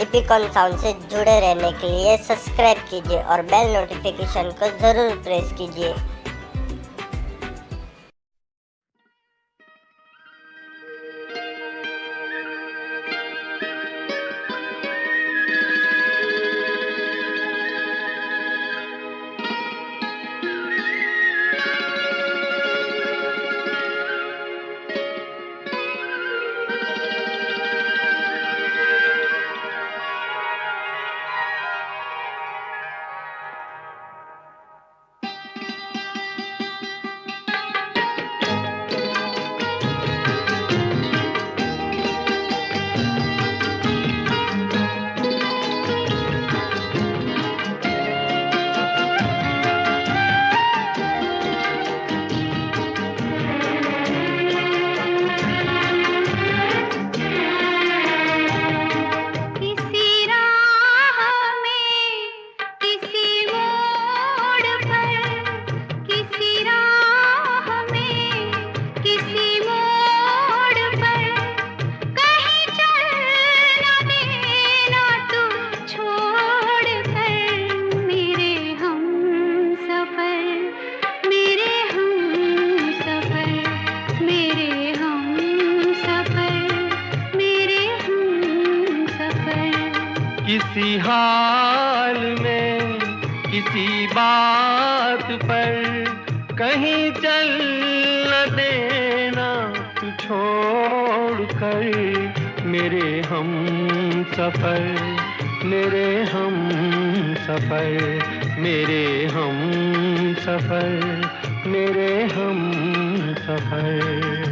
इपिकॉन sound से जुड़े रहने के लिए सब्सक्राइब कीजिए और बेल नोटिफिकेशन को ज़रूर प्रेस कीजिए। किसी हाल में किसी बात पर कहीं चल न देना तू छोड़ कर मेरे हम सफर, मेरे हम सफर, मेरे हम सफर, मेरे हम सफर।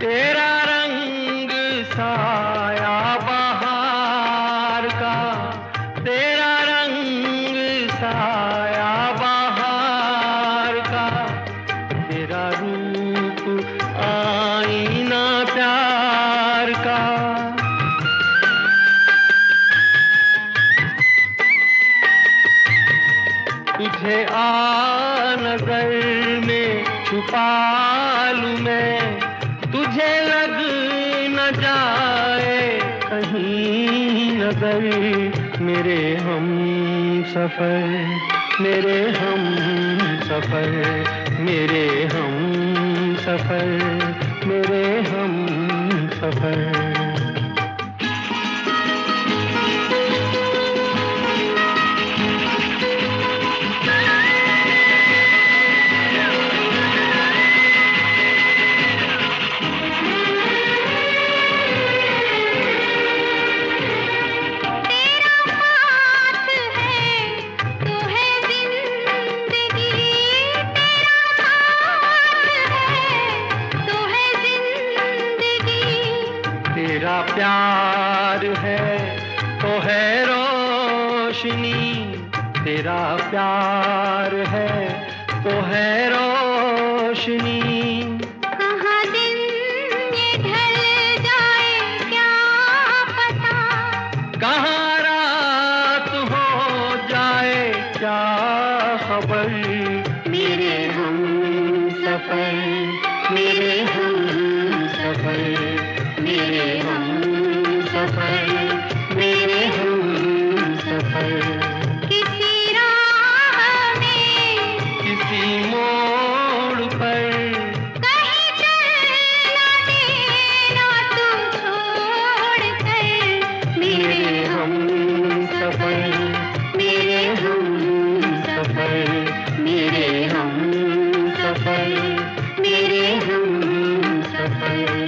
तेरा रंग साया बहार का, तेरा रंग साया बहार का, तेरा रूप आईना प्यार का। तुझे आ नजर में छुपा लूं मैं, तुझे लग न जाए कहीं नजर मेरे हम सफर, मेरे हम सफर, मेरे हम सफर, मेरे हम सफर। तेरा प्यार है तो है रोशनी, तेरा प्यार है तो है रोशनी। कहाँ दिन ये ढल जाए क्या पता, कहाँ रात सफर मेरे हम सफर। किसी राह में किसी मोड़ पर कहीं चल ना देना तू छोड़ कर मेरे हम सफर मेरे हम सफर मेरे हम सफर मेरे हम सफर।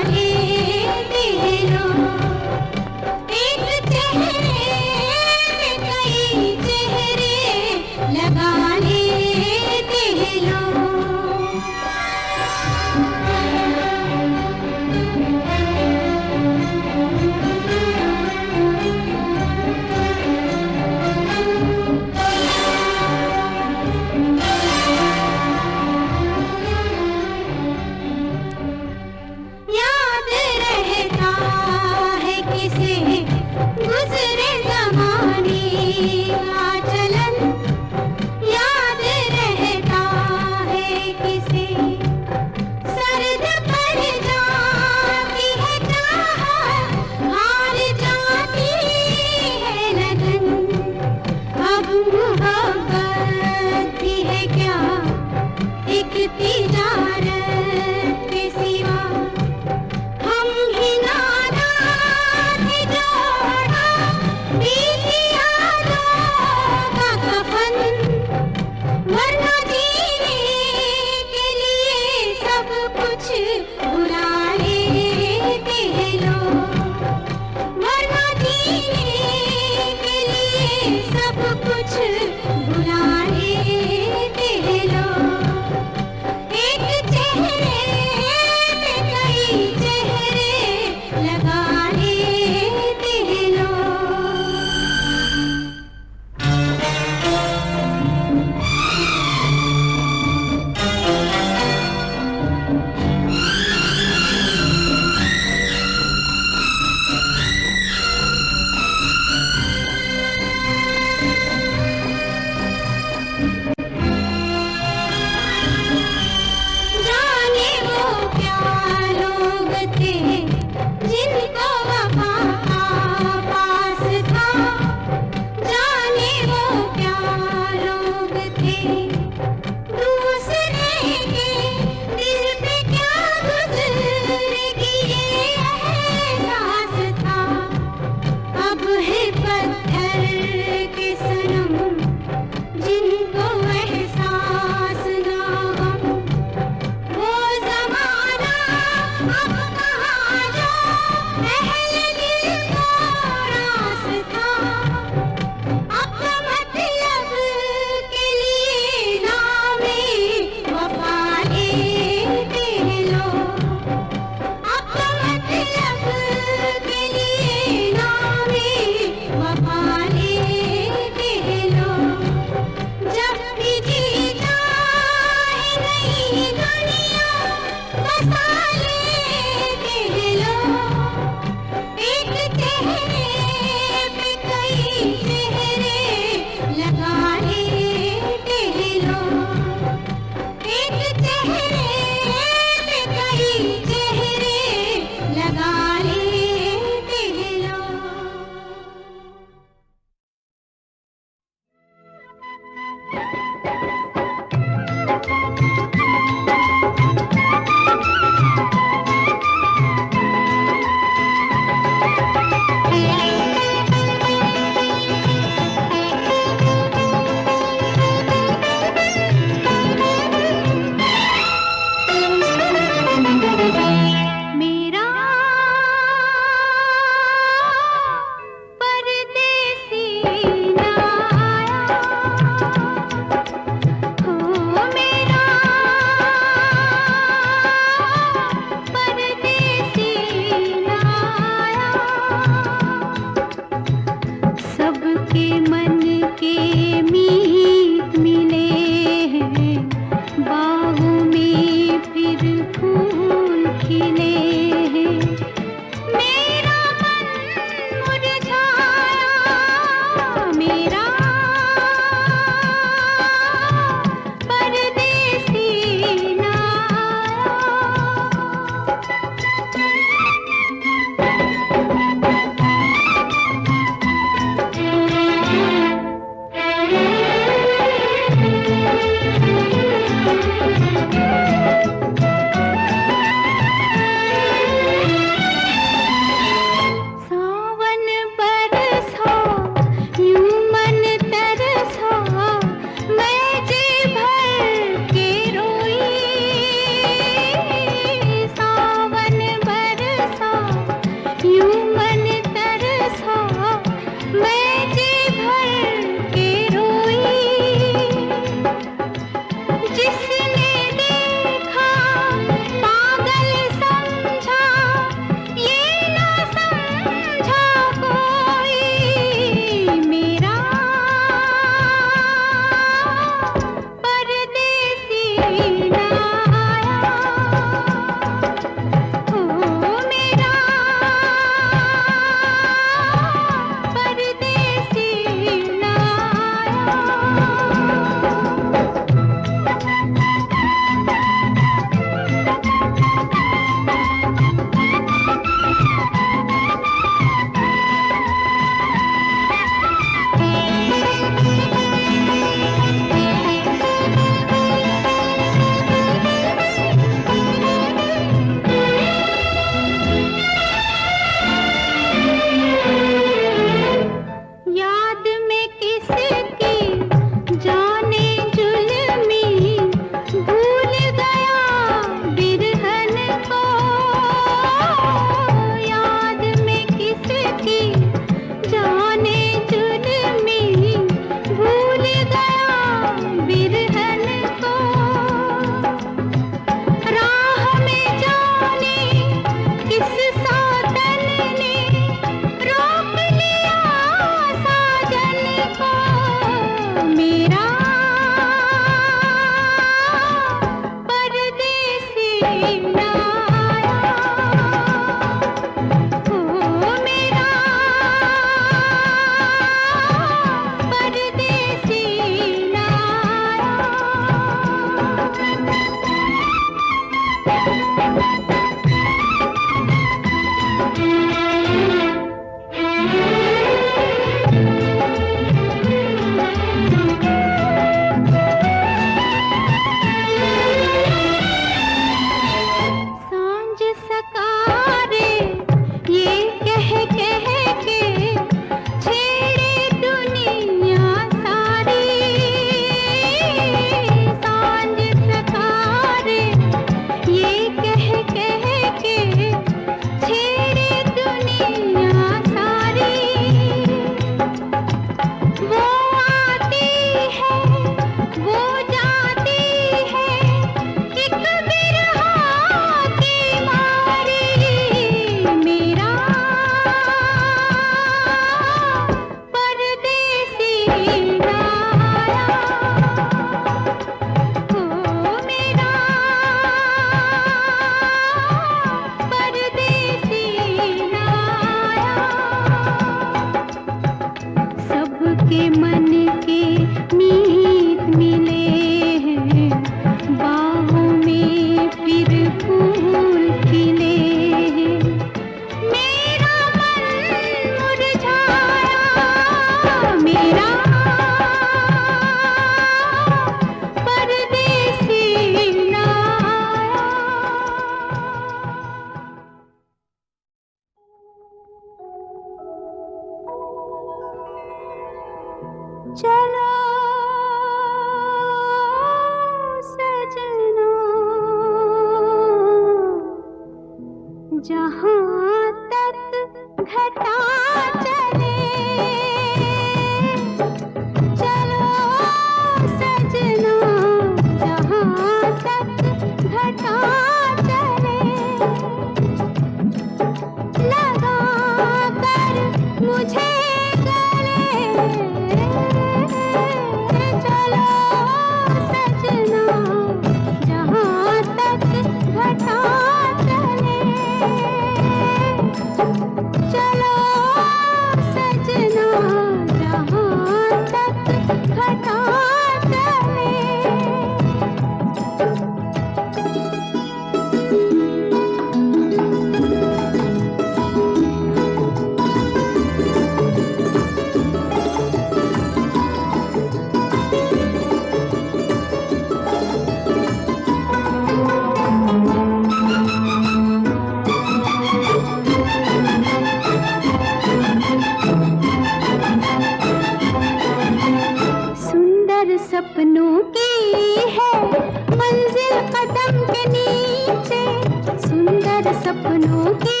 सपनों की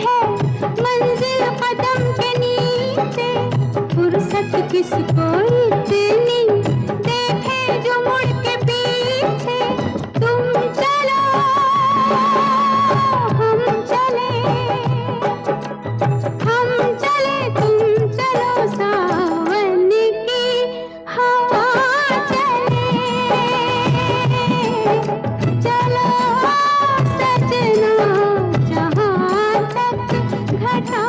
है मंजिल कदम के नीचे, फुर्सत किसको इतनी देखे जो मुड़ के पीछे। तुम चलो हम चले, हम चले तुम चलो, सावन की हवा चले। चलो सजना जहाँ तक घटा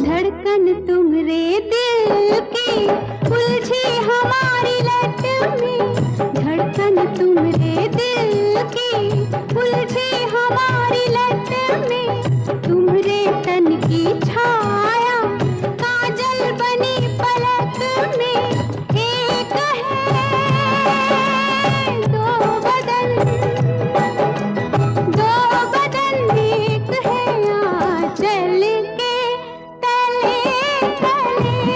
धड़कन तुम्हारे दिल की उलझी हमारी लट में, धड़कन तुम्हारे दिल की उलझी हमारी लट में। तुम्हारे तन की छाया काजल बनी पलक में, एक है दो बदन, दो बदन एक है आंचल के तले तले।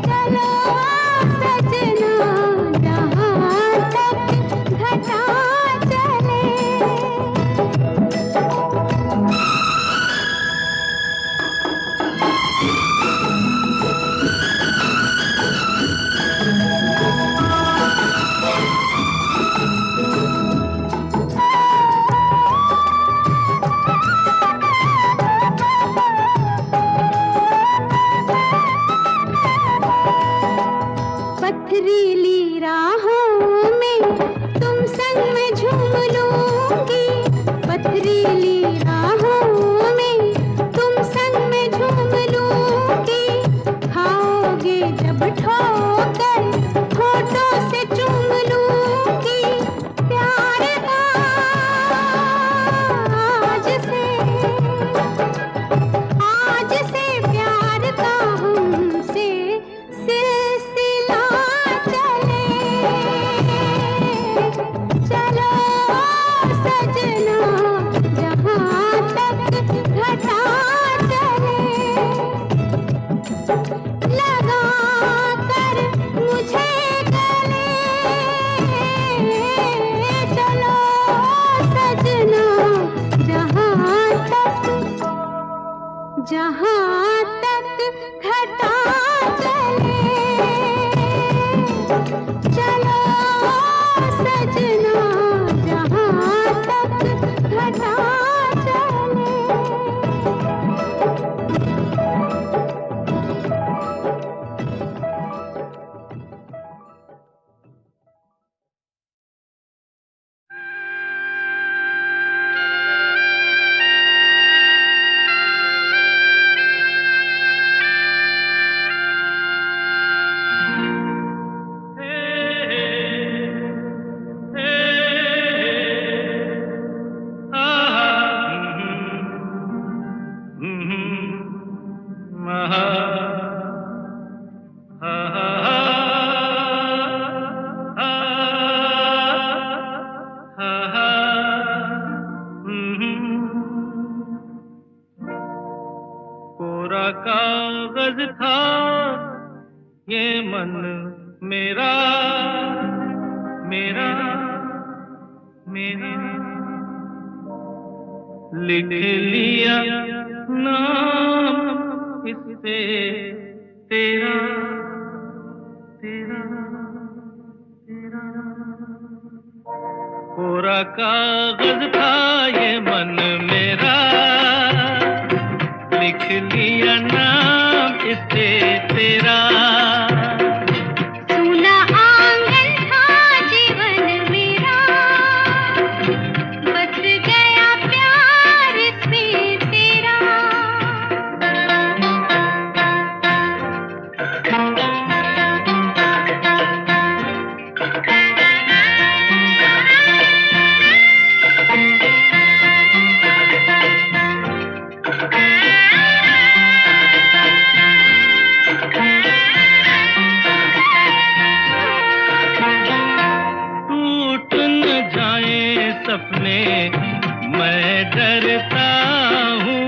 चलो सजना जहाँ तक घटा चले। पथरीली राहों में तुम संग में झूम लूंगी, पथरीली राहों में तुम संग में झूम लूंगी। खाओगे जब ठोकर होठों से चूम लूंगी, प्यार का आज से प्यार का हमसे सिलसिला चले। चलो सजना जहाँ तक घटा चले। लगा कर मुझे गले, चलो सजना जहाँ तक घटा चले। चलो सजना जहाँ तक घटा चले। कोरा कागज था ये मन मेरा, मेरा मेरा, लिख लिया नाम इस पे तेरा, तेरा तेरा। कोरा कागज था ये मन मेरा, लिख लिया नाम इस पे तेरा। सुना आंगन था जीवन मेरा, बस गया प्यार इसमें तेरा। डरता हूँ,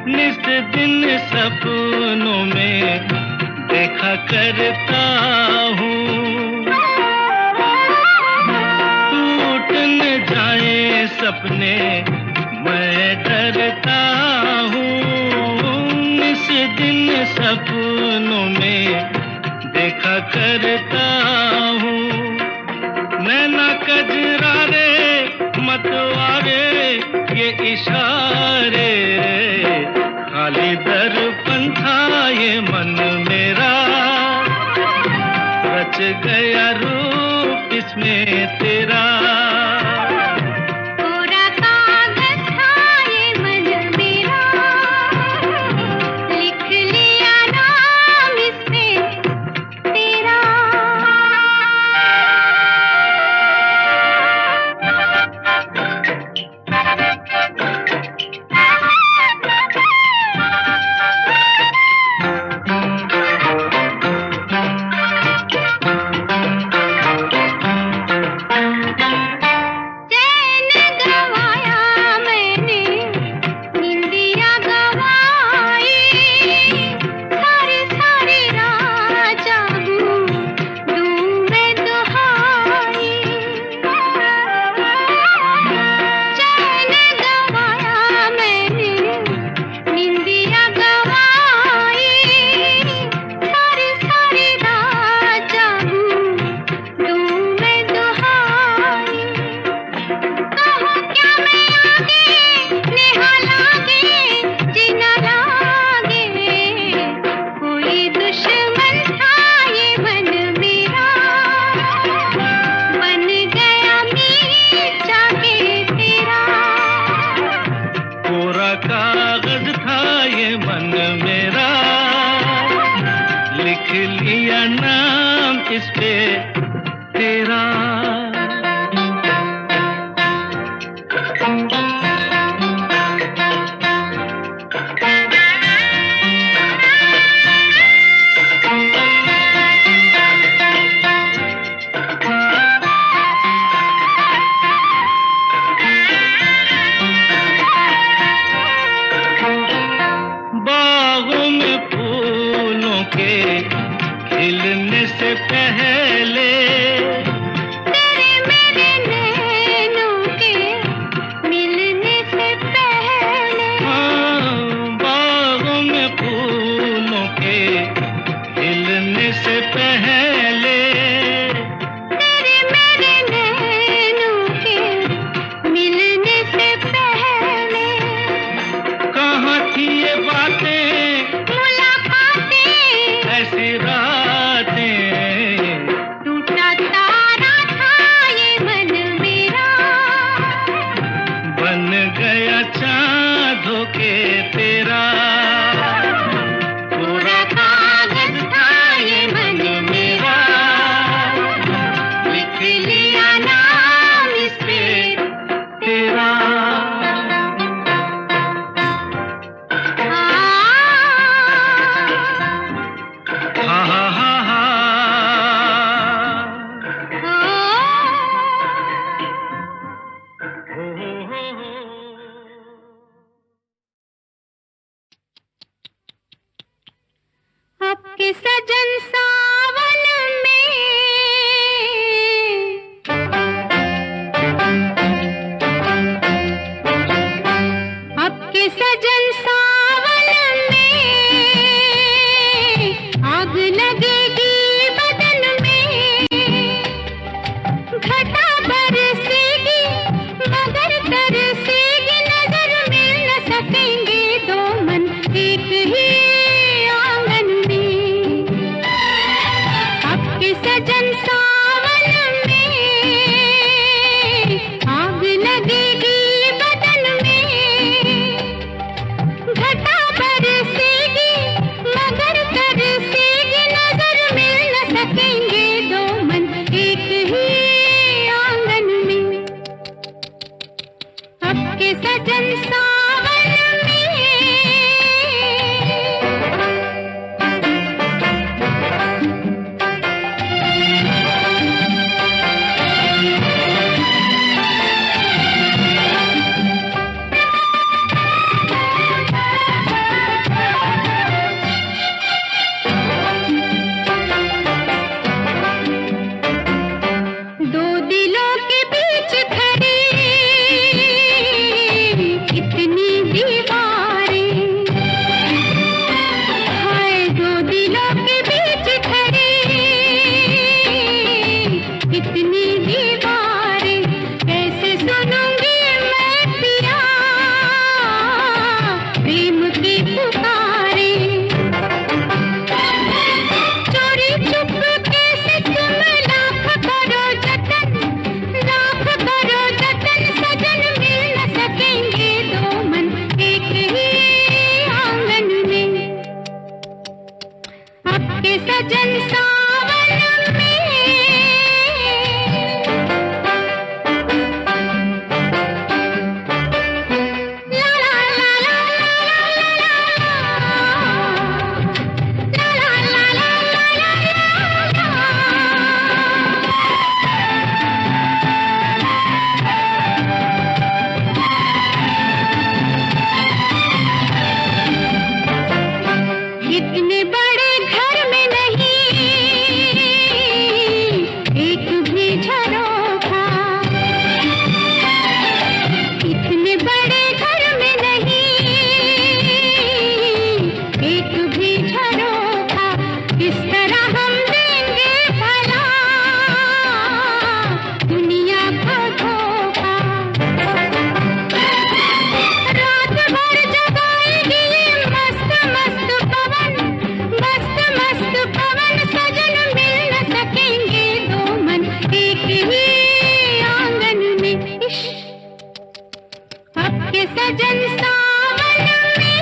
निस दिन सपनों में देखा करता हूँ। टूट न जाए सपने मैं डरता हूँ, निस दिन सपनों में देखा करता हूँ। नैना कजरारे मतवारे ये इशारे, खाली दर्पण था ये मन मेरा, रच गया रूप इसमें तेरा। कोरा कागज था ये मन मेरा, लिख लिया नाम इस पे तेरा। चैन गवाया मैंने, निंदिया गवाई, सारी सारी रात जागूं दूं मैं दुहाई। चैन गवाया मैंने, निंदिया गवाई, सारी सारी रात जागूं दूं मैं दुहाई। कहो क्या मैं आगे नेहा लागे जीना लागे, कोई दुश्मन था ये मन मेरा, बन गया मीत जाके तेरा। कोरा कागज था ये मन मेरा, लिख लिया नाम इस पे तेरा। बागों में फूलों के खिलने से पहले, तेरे मेरे नैनों के मिलने से पहले, हाँ, बागों में फूलों के खिलने से पहले, तेरे मेरे नैनों के मिलने से पहले, कहाँ थी ये बातें मुलाकातें, ऐसी रातें, टूटा तारा था ये मन मेरा, बन गया चाँद होके तेरा। कोरा कागज था ये मन मेरा, लिख लिया नाम इस पे तेरा। हा हा हा हा, हो हो हो। आपके सजन सावन में, आपके सजन सावन में, आग लगेगी बदन में, घटा बरसेगी मगर तरसेगी नजर, मिल न सकेंगे दो मन एक ही आंगन में। आपके सजन सावन में, आग लगेगी बदन में, घटा बरसेगी मगर तरसेगी नजर, मिल न सकेंगे दो मन एक ही आंगन में। आपके सजन सावन में। के सजन सावन में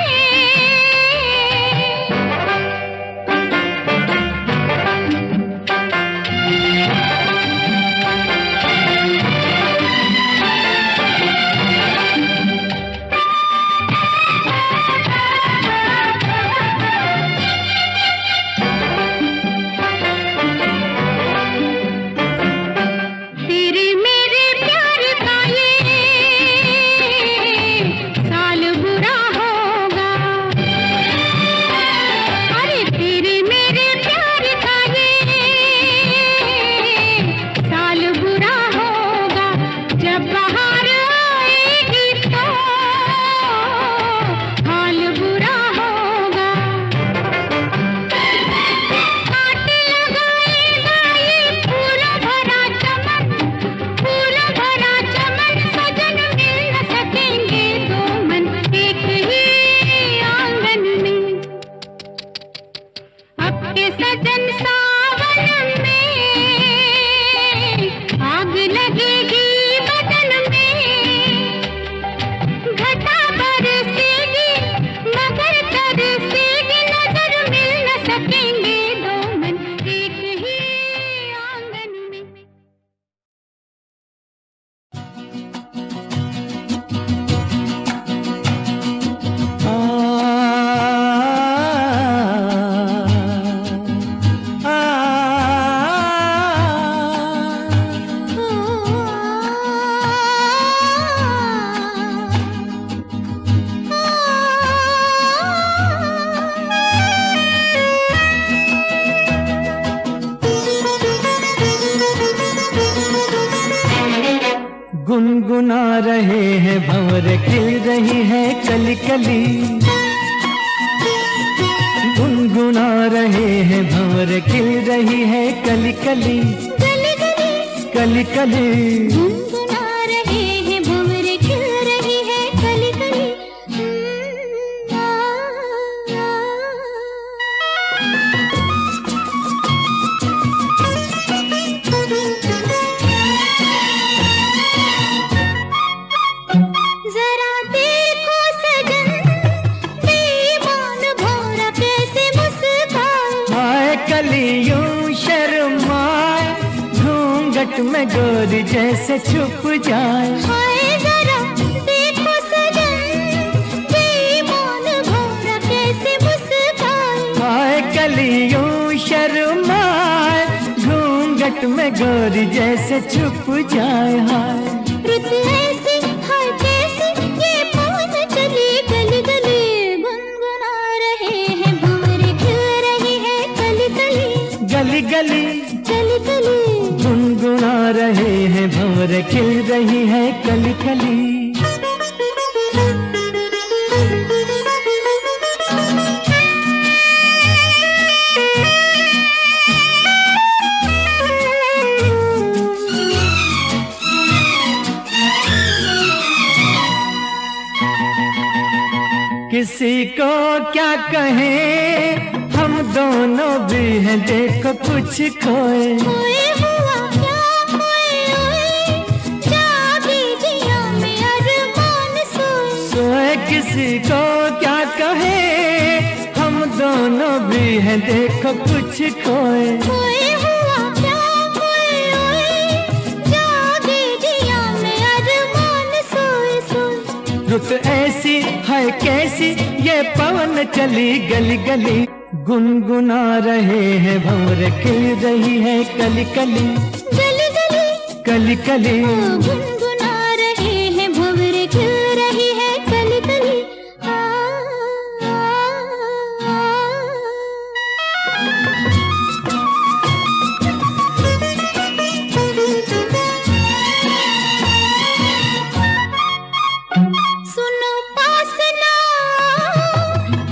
तेरे मेरे प्यार का ये साल बुरा होगा। अरे तेरे मेरे प्यार का ये साल बुरा होगा। जब बाहर आएगी तो हाल बुरा होगा। काट लगाएगा ये फूलों भरा चमन, फूलों भरा चमन। सजन मिल न सकेंगे दो मन एक ही आंगन में। अब के सजन सावन में आग लगेगी बदन में। घटा बरसेगी मगर तरसेगी नजर। मिल न सकेंगे दो मन एक ही आंगन में। गुनगुना रहे हैं भंवर, खिल रही है कली कली। गुनगुना रहे हैं भंवर, खिल रही है कली कली। गली गली कली कली गुनगुना रहे हैं भंवर, खिल रही है कली कली। जरा देखो सजन बेईमान भौरा कैसे मुस्काए। आए कलियों शर्माए, घूंघट में गोरी जैसे छुप जाए। हाय जरा देखो सजन बेईमान भौरा कैसे मुस्काए। आए कलियों शर्माए, घूंघट में गोरी जैसे छुप जाए। हाय रुत ऐसी हाय कैसी ये पवन चली गली गली। गुनगुना रहे हैं भंवर, खिल रही है कली कली। गली गली कली कली गुनगुना रहे हैं भंवर, खिल रही है कली कली। किसी को क्या कहें, हम दोनों भी हैं देखो कुछ खोए। खोए हुआ क्या खोए ओए, जागी जिया में अरमान सोए। सोए किसी को क्या कहे, हम दोनों भी हैं देखो कुछ खोए। खोए हुआ क्या खोए ओए, जागी जिया में अरमान सोए सोए। रुत ऐसी है कैसी ये पवन चली गली गली। गुनगुना रहे हैं भंवर, खिल रही है कली कली। गली गली कली कली गुनगुना रहे हैं भंवर, खिल रही है कली कली। सुनो पास ना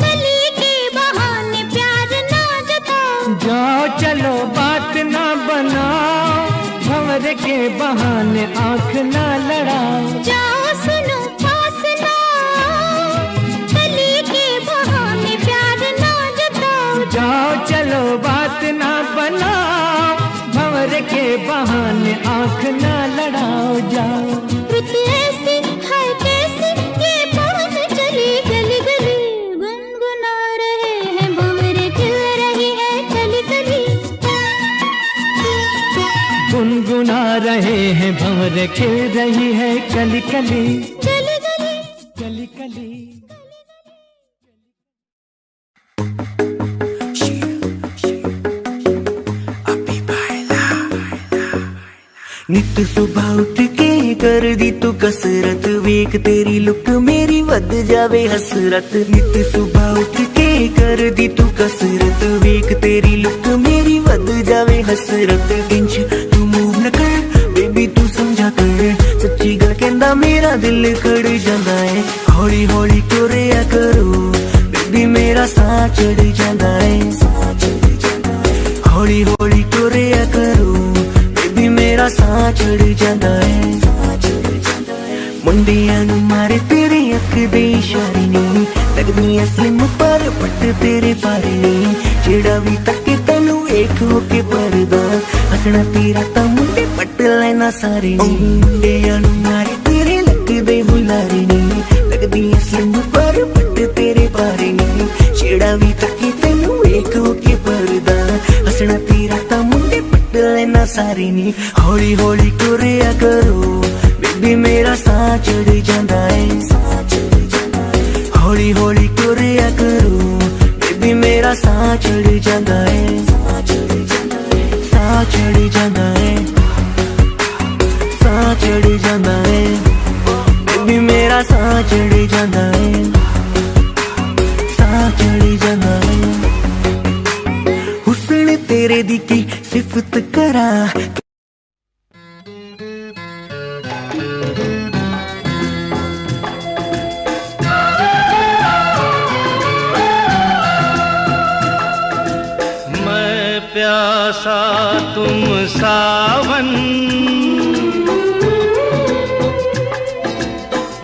कली के बहाने प्यार ना जताओ। जाओ चलो बात ना बनाओ, भंवर के बहाने आंख ना लड़ाओ। जाओ सुनो पास ना कली के बहाने प्यार ना जताओ। जाओ चलो बात ना बनाओ, भंवर के बहाने आंख ना लड़ाओ। जाओ रुत ऐसी है कैसी ये भंवरे खिल रही है कली कली गली गली कली कली। नित सुबह उठ के कर दी तू कसरत, वेख तेरी लुक मेरी वध जावे हसरत। नित सुबह उठ के कर दी तू कसरत, वेख तेरी लुक मेरी वध जावे हसरत। इंच तू मूव न कर बेबी तू समझा कर, सच्ची गल कहंदा मेरा दिल कड़ जांदा है। हौली हौली टुरिया करो बेबी मेरा साह चढ़ जांदा है। हौली हौली टुरिया करो बेबी मेरा साह चढ़ जांदा है। मुंडियां नू मारे तेरे अख दे इशारे नहीं, लगदी स्लिम पर पट तेरे पारे नहीं। जेड़ा भी तके तैनू वेख हो के परदा, हसना तेरा तां मुंडे पट लेना सारे नहीं। मुंडियां नू मारे तेरे लगदे बुलारे नहीं, लगदी स्लिम पर पट तेरे पारे नहीं। जेड़ा भी तके तैनू वेख हो के परदा, हसना तेरा तां मुंडे पट लेना सारे नहीं। हौली हौली टुरिया करो बेबी मेरा साह चढ़ जांदा है। हौली हौली टुरिया करो बेबी मेरा साह चढ़ जांदा है। साह चढ़ जांदा है, साह चढ़ जांदा है बेबी मेरा साह चढ़ जांदा है। साह चढ़ जांदा है। हुस्न तेरे दी की सिफत करा, प्यासा तुम सावन,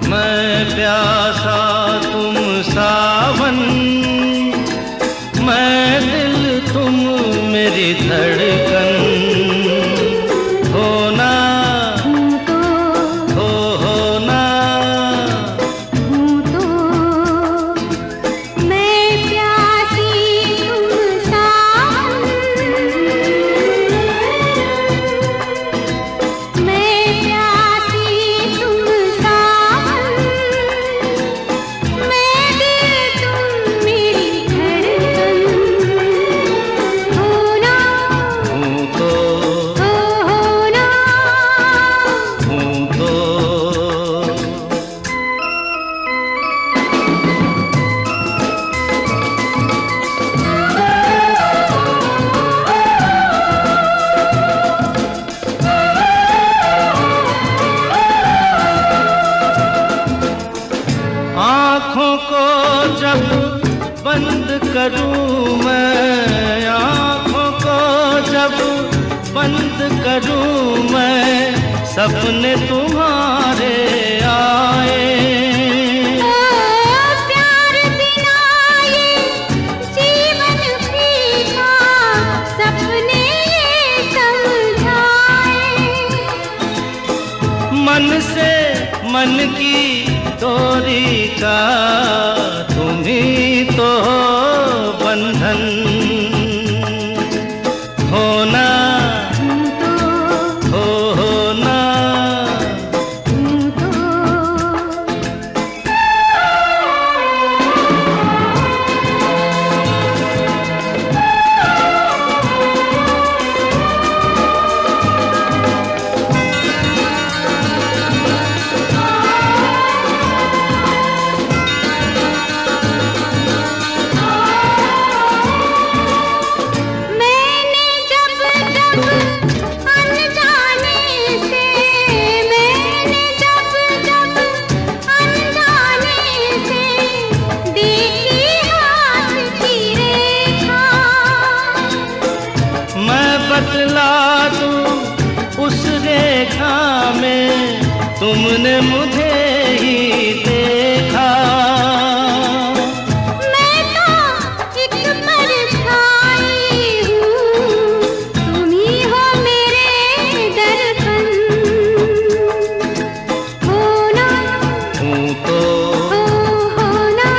मैं प्यासा तुम सावन, मैं दिल तुम मेरी धड़कन। होना हो होना मैं प्यासी तुम सावन, मैं प्यासी तुम सावन, मैं दिल तुम मेरी धड़कन। होना हूँ तो होना हूँ तो आँखों को जब बंद करूँ मैं, आँखों को जब बंद करूँ मैं, सपने तुम्हारे आए। प्यार बिना ये जीवन फीका, सपने ये समझाए। मन से मन की डोरी का तुम ही तो हो बंधन। होना हो होना मैंने जब जब अनजाने से, मैंने जब जब अनजाने से देखी हाथ की रेखा। मैं बतला दूं उस रेखा में तुमने मुझे ही देखा। मैं तो एक परछाई हूँ, तुम ही हो मेरे दर्पण। होना हूँ तो होना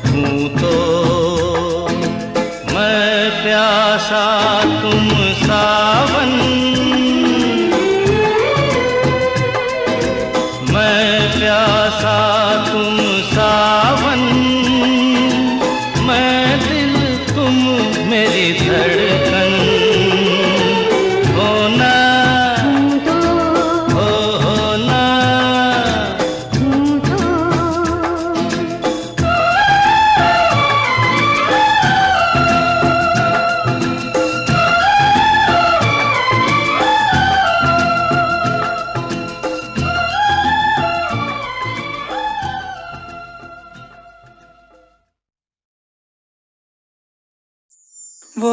हूँ तो मैं प्यासा तुम सावन, बरसा तुम सावन, मैं दिल तुम मेरी धड़कन, होना होना। वो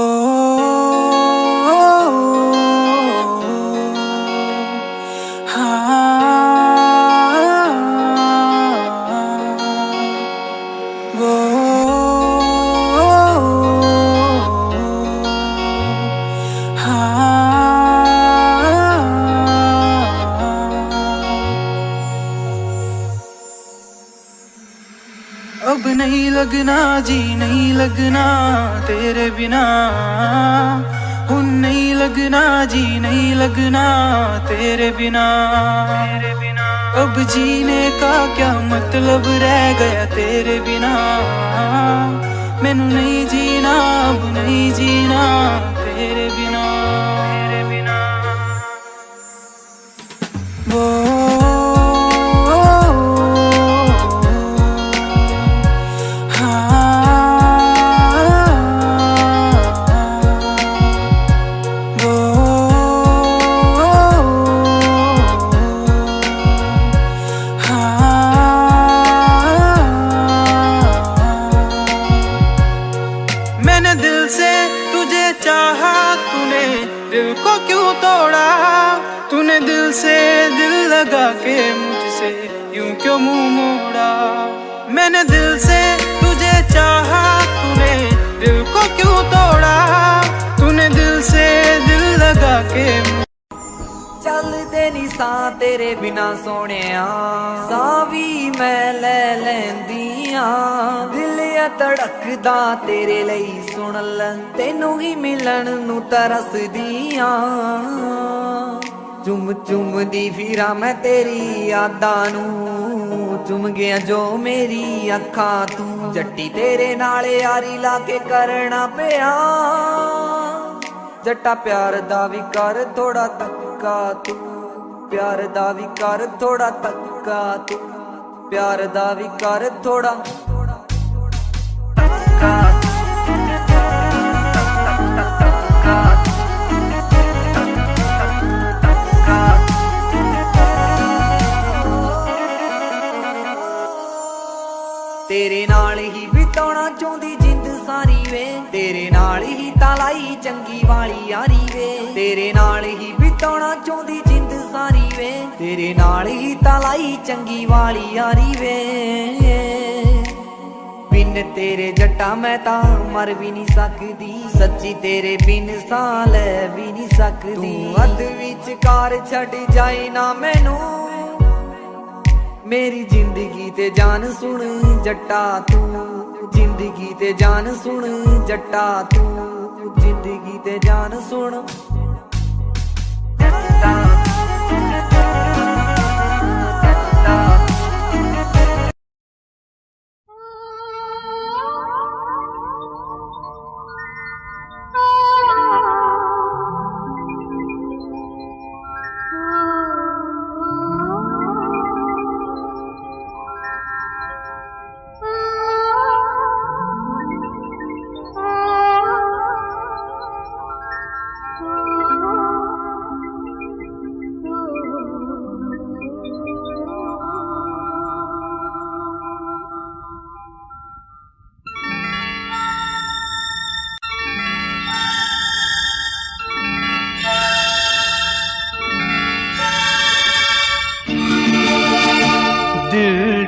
अब नहीं लगना जी, नहीं लगना तेरे बिना, हुन नहीं लगना जी, नहीं लगना तेरे बिना। अब जीने का क्या मतलब रह गया तेरे बिना, मैनू नहीं जीना, अब नहीं जीना तेरे बिना। वो मैंने दिल से तुझे चाहा, तूने दिल को क्यों तोड़ा, तूने दिल से दिल लगा के मुझसे यूं क्यों मुंह मोड़ा। मैंने दिल से तुझे चाहा, तूने दिल को क्यों तोड़ा, तूने दिल से दिल लगा के। चलदे नी सां तेरे बिना सोहणिया, सां भी मैं ले लैंदियां, दिल आ धड़कदा तेरे लई सुन ले, तैनू ही मिलन नू तरसदियां। चुम चुम दी फिरा मैं तेरी यादां नू, चुम गया जो मेरी अखां तू, जट्टी तेरे नाल यारी ला के करना पिया। जट्टा प्यार दा भी कर थोड़ा तक्का तू, प्यार दा भी कर थोड़ा तक्का तू, प्यार दा भी कर थोड़ा तक्का। तेरे नाल ही बिताउणा चाहुंदी जिंद सारी वे, तेरे नाल ही तालाई चंगी वाली यारी वे, तेरे नाल ही बिताउणा चाहुंदी जिंद सारी वे, तेरे नाल ही तालाई चंगी वाली यारी वे। बिन तेरे जट्टा मैं तां मर भी नहीं सकदी, सच्ची तेरे बिन सां ले भी नहीं सकदी। तू अध विचकार छड़ जाए ना मैनू, मेरी जिंदगी ते जान सुन जट्टा तू, जिंदगी ते जान सुन जट्टा तू, जिंदगी ते जान सुन जट्टा।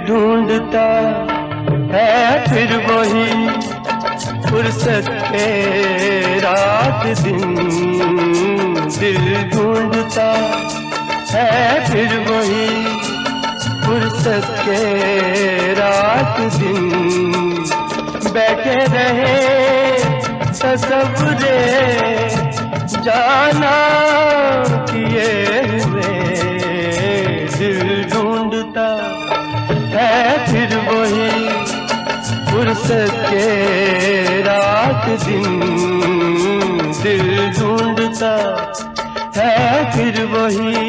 ढूंढता है फिर वही फुर्सत के रात दिन, दिल ढूंढता है फिर वही फुर्सत के रात दिन। बैठे रहे तसव्वुरे जाना किए हुए, दिल ढूंढता है फिर वही फुर्सत के रात दिन, दिल ढूंढता है फिर वही।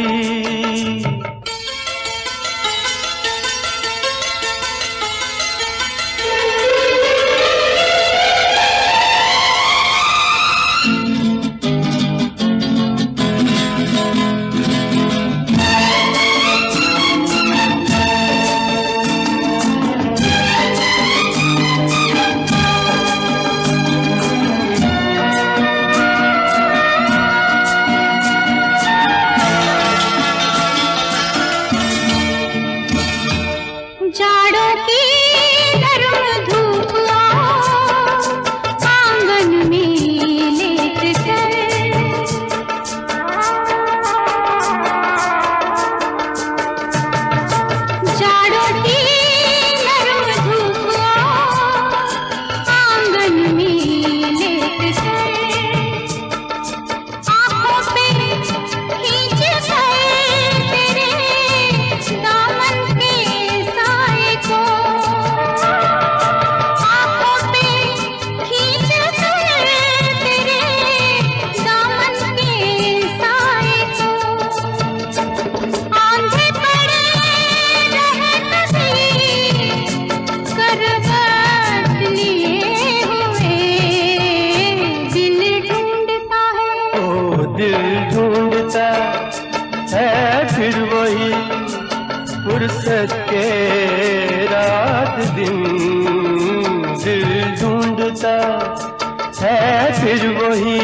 जाड़ों की गर्म धूप आंगन में लेट कर, जाड़ों की गर्म धूप आंगन में लेट कर, आंखों पे खींच कर तेरे दामन के साए को, आंखों पे खींच कर तेरे दामन के साए को, आंधे पड़े रहे कभी करवट लिए हुए, दिल ढूंढता है। ओ दिल ढूंढता है फिर वही फुर्सत के रात दिन, दिल ढूंढता है फिर वही।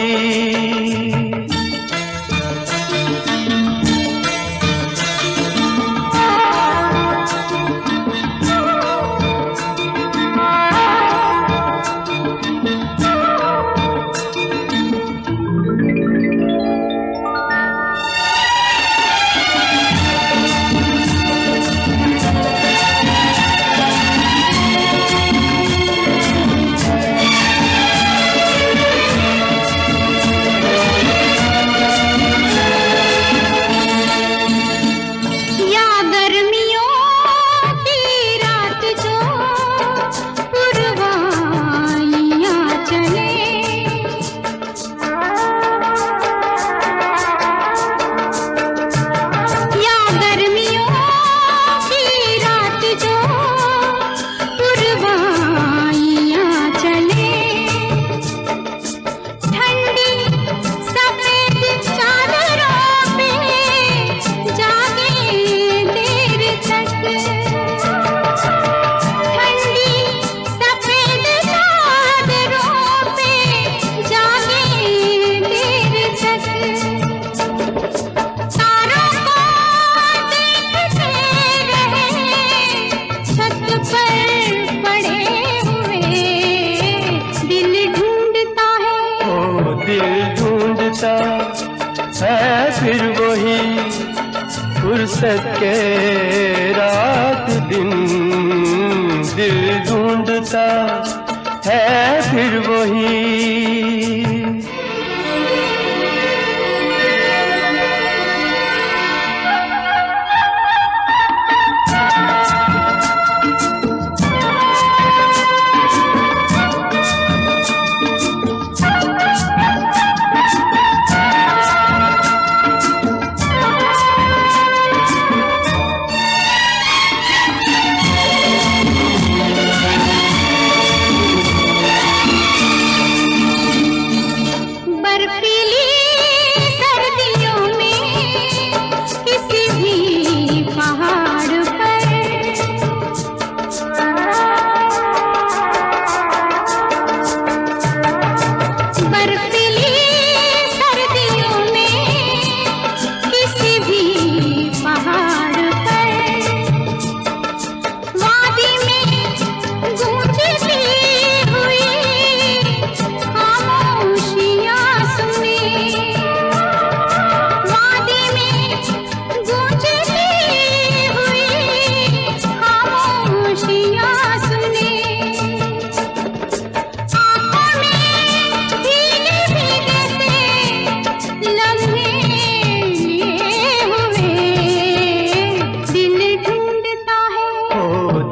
या गर्मियों की रात जो पुरवाइयां चले, या गर्मियों की रात जो पुरवाइयां चले, ठंडी सफेद चादरों पे जागे देर तक, ठंडी सफेद चादरों पे जागे देर तक, तारों को देखते रहे छत पर पड़े हुए, दिल ढूंढता है। ओ दिल ढूंढता है फिर वही फुर्सत के रात दिन, दिल ढूंढता है फिर वही।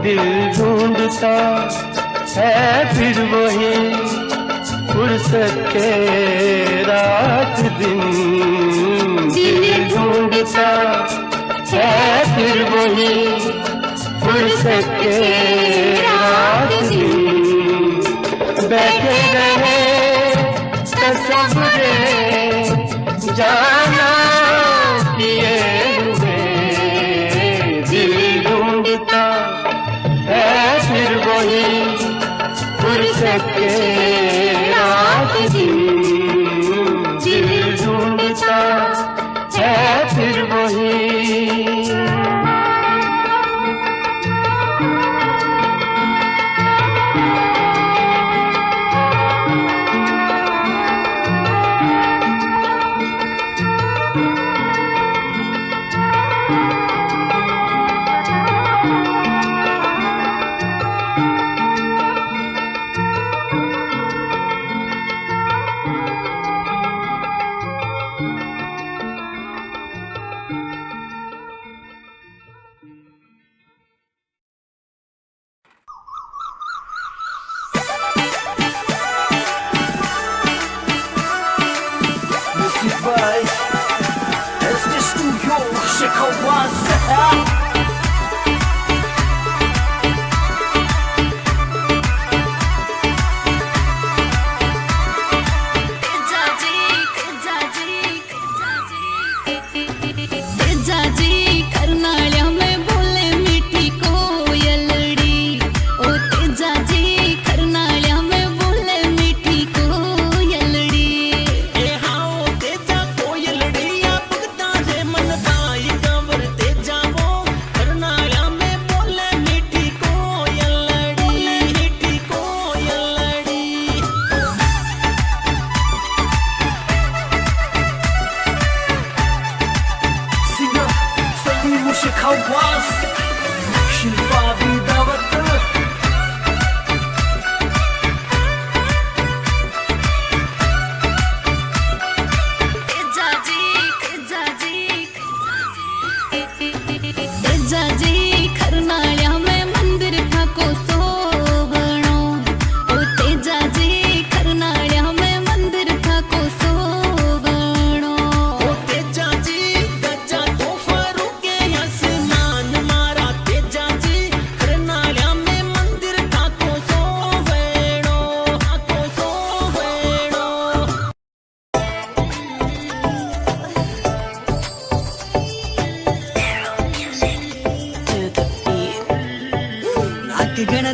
दिल ढूंढता है फिर वही फुर्सत के रात दिन। दिल ढूंढता है फिर वही फुर्सत के रात दिन। बैठे रहे तस्वीरे जाना किए हुए, दिल ढूंढता है फिर वही फुर्सत के रात दिन। दिल ढूंढता है फिर वही।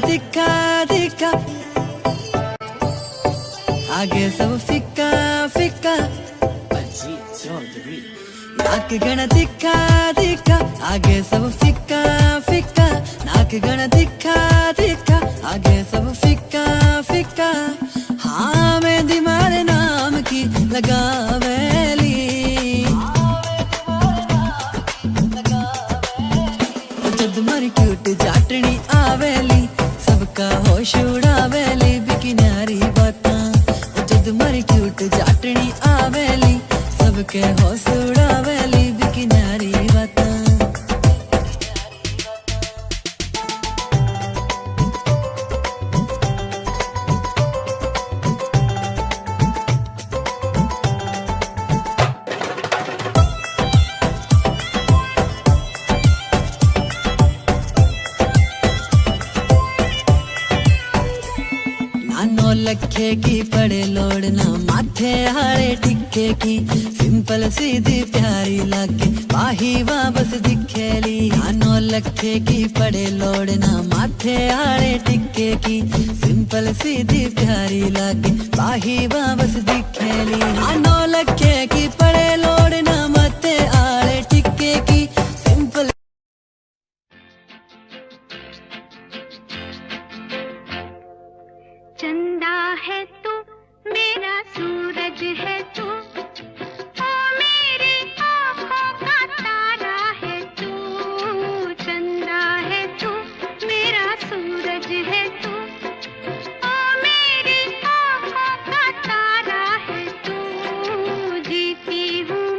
दिखा दिखा आगे सब फिक्का फिक्का। नाक गण दिखा दिखा आगे सब फिक्का फिक्का। नाक गण दिखा दिखा आगे सब फिक्का फिक्का। हाँ मैं दिमारे नाम की लगावेली जद मर क्यूट जाटनी आवेली सबका होश उड़ावेली बिकिनारी बातां। जद मर क्यूट जाटनी आवेली सबके होश उड़ावेली बिकिनारी बातां। नानो लखे की पड़े लोड़ना माथे हारे टिक्के की। सिंपल सीधी प्यारी लागे बाही वापस दिखेली। नानो लखे की पड़े लोड़ना माथे हारे टिक्के की। सिंपल सीधी प्यारी लागे बाही वापस दिखेली। नानो लखे की पड़े लोड़ना माथे हारे टिक्के की। सिंपल चंदा है तू मेरा सूरज है तू, ओ मेरी आँखों का तारा है तू। चंदा है तू मेरा सूरज है तू, ओ मेरी आँखों का तारा है तू। जीती हूँ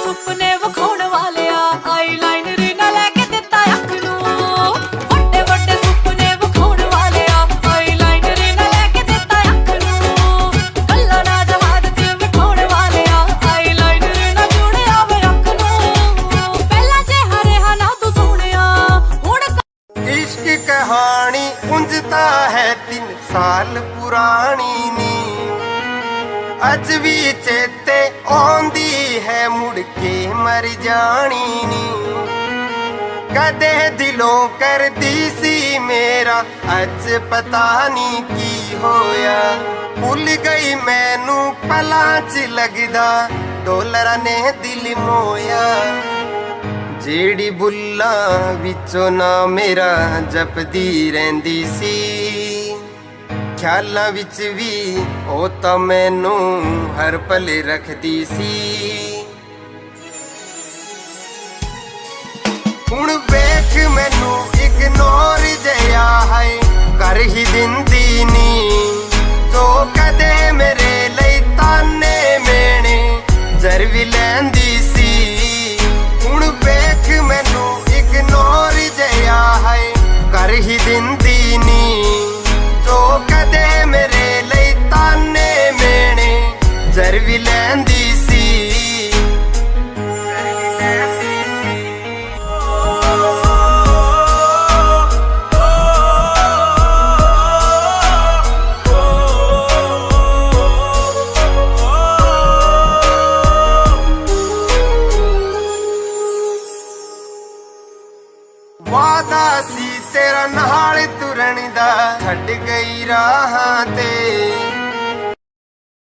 ਸੁਪਨੇ ਵਿਖਾਉਣ ਵਾਲਿਆ ਆਈਲਾਈਨਰ ਨਾ ਲੈ ਕੇ ਦਿੱਤਾ ਅੱਖ ਨੂੰ ਵੱਡੇ ਵੱਡੇ ਸੁਪਨੇ ਵਿਖਾਉਣ ਵਾਲਿਆ ਆਈਲਾਈਨਰ ਨਾ ਲੈ ਕੇ ਦਿੱਤਾ ਅੱਖ ਨੂੰ ਕੱਲਾ ਨਾ ਜਵਾਦ ਚ ਵਿਖਾਉਣ ਵਾਲਿਆ ਆਈਲਾਈਨਰ ਨਾ ਜੁੜਿਆ ਵੇ ਅੱਖ ਨੂੰ ਪਹਿਲਾਂ ਜੇ ਹਰਿਆ ਨਾ ਤੂੰ ਸੋਹਣਿਆ ਹੁਣ इश्क कहानी उंजता है 3 साल पुरानी नी अज भी चेते आंदी है मुड़ के मर जानी नी कदे दिलों कर दी सी मेरा अज पता नहीं की होया भुल गई मैनू पलां च लगदा डॉलरां ने दिल मोया ਜਿਹੜੀ ਬੁੱਲਾਂ ਵਿੱਚੋਂ ਨਾ ਮੇਰਾ ਜਪਦੀ ਰਹਿੰਦੀ ਸੀ ਖਿਆਲਾਂ ਵਿੱਚ ਵੀ ਉਹ ਤਾਂ ਮੈਨੂੰ ਹਰ ਪਲ ਰੱਖਦੀ ਸੀ ਹੁਣ ਵੇਖ ਮੈਨੂੰ ਇਗਨੋਰ ਜਿਹਾ ਹੈ ਕਰ ਹੀ ਦਿੰਦੀ ਨੀ ਜੋ ਕਦੇ ਮੇਰੇ ਲਈ ਤਾਨੇ ਮੇਣੇ ਜ਼ਰ ਵੀ ਲੈਂਦੀ ਸੀ ਹੁਣ ਵੇਖ ਮੈਨੂੰ ਇਗਨੋਰ ਜਿਹਾ ਹੈ ਕਰ ਹੀ ਦਿੰਦੀ ਨੀ ਜੋ ਕਦੇ ਮੇਰੇ ਲਈ ਤਾਨੇ ਮੇਣੇ ਜ਼ਰ ਵੀ ਲੈਂਦੀ ਸੀ